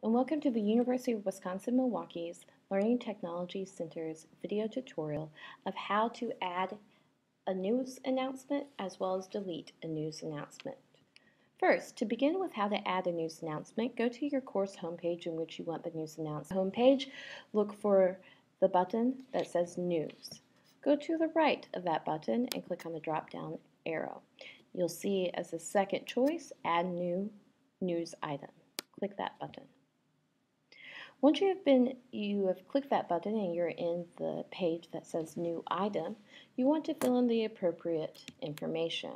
and welcome to the University of Wisconsin-Milwaukee's Learning Technology Center's video tutorial of how to add a news announcement as well as delete a news announcement. First, to begin with how to add a news announcement, go to your course homepage in which you want the news announcement. Homepage, look for the button that says News. Go to the right of that button and click on the drop-down arrow. You'll see as the second choice, Add New News Item. Click that button. Once you have clicked that button and you're in the page that says New Item, you want to fill in the appropriate information.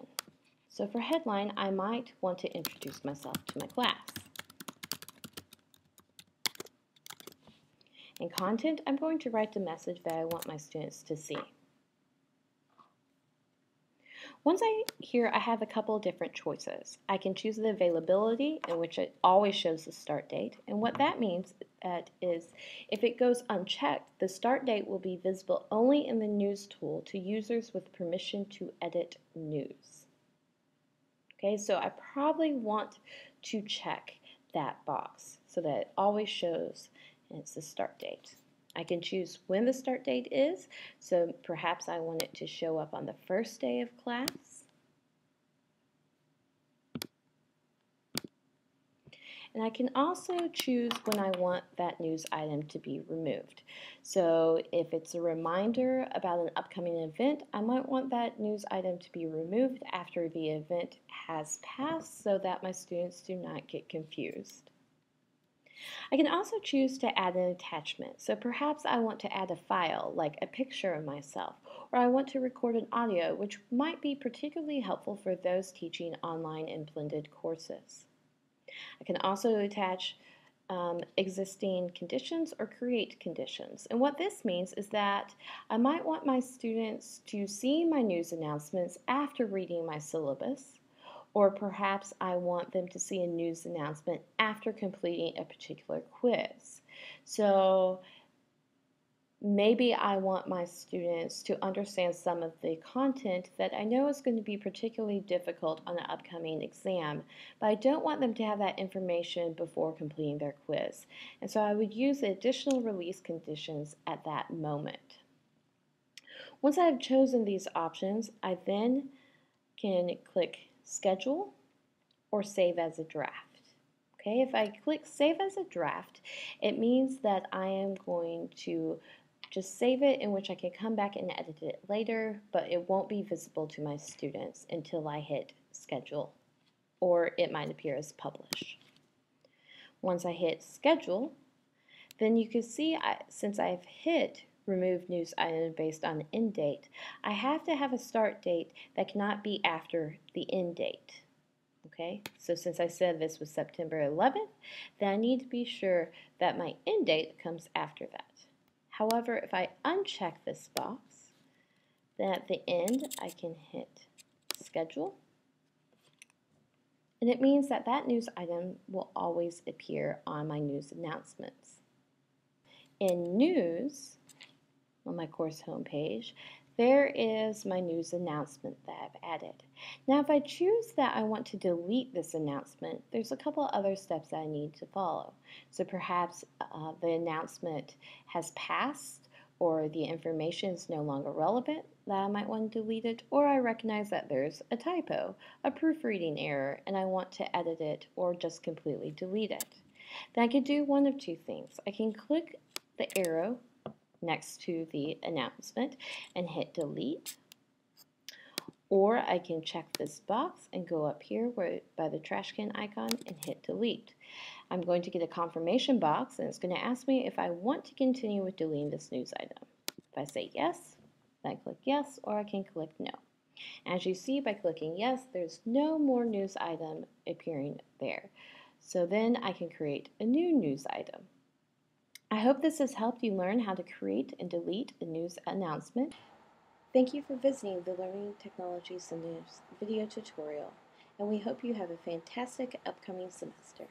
So for headline, I might want to introduce myself to my class. In content, I'm going to write the message that I want my students to see. Once I have a couple of different choices. I can choose the availability, in which it always shows the start date. And what that means is if it goes unchecked, the start date will be visible only in the news tool to users with permission to edit news. Okay, so I probably want to check that box so that it always shows and it's the start date. I can choose when the start date is, so perhaps I want it to show up on the first day of class. And I can also choose when I want that news item to be removed. So if it's a reminder about an upcoming event, I might want that news item to be removed after the event has passed so that my students do not get confused. I can also choose to add an attachment. So perhaps I want to add a file, like a picture of myself, or I want to record an audio, which might be particularly helpful for those teaching online and blended courses. I can also attach existing conditions or create conditions. And what this means is that I might want my students to see my news announcements after reading my syllabus, or perhaps I want them to see a news announcement after completing a particular quiz. So maybe I want my students to understand some of the content that I know is going to be particularly difficult on an upcoming exam, but I don't want them to have that information before completing their quiz. And so I would use the additional release conditions at that moment. Once I have chosen these options, I then can click Schedule or Save as a Draft. Okay, if I click Save as a Draft, it means that I am going to just save it, in which I can come back and edit it later, but it won't be visible to my students until I hit Schedule, or it might appear as Publish. Once I hit Schedule, then you can see since I've hit Remove News Item based on end date, I have to have a start date that cannot be after the end date. Okay, so since I said this was September 11th, then I need to be sure that my end date comes after that. However, if I uncheck this box, then at the end I can hit Schedule, and it means that that news item will always appear on my news announcements. In News, on my course homepage, there is my news announcement that I've added. Now if I choose that I want to delete this announcement, there's a couple other steps that I need to follow. So perhaps the announcement has passed, or the information is no longer relevant, that I might want to delete it, or I recognize that there's a typo, a proofreading error, and I want to edit it or just completely delete it. Then I can do one of two things. I can click the arrow next to the announcement and hit delete, or I can check this box and go up here by the trash can icon and hit delete. I'm going to get a confirmation box, and it's going to ask me if I want to continue with deleting this news item. If I say yes, then I click yes, or I can click no. As you see, by clicking yes, there's no more news item appearing there. So then I can create a new news item. I hope this has helped you learn how to create and delete a news announcement. Thank you for visiting the Learning Technology Center's video tutorial, and we hope you have a fantastic upcoming semester.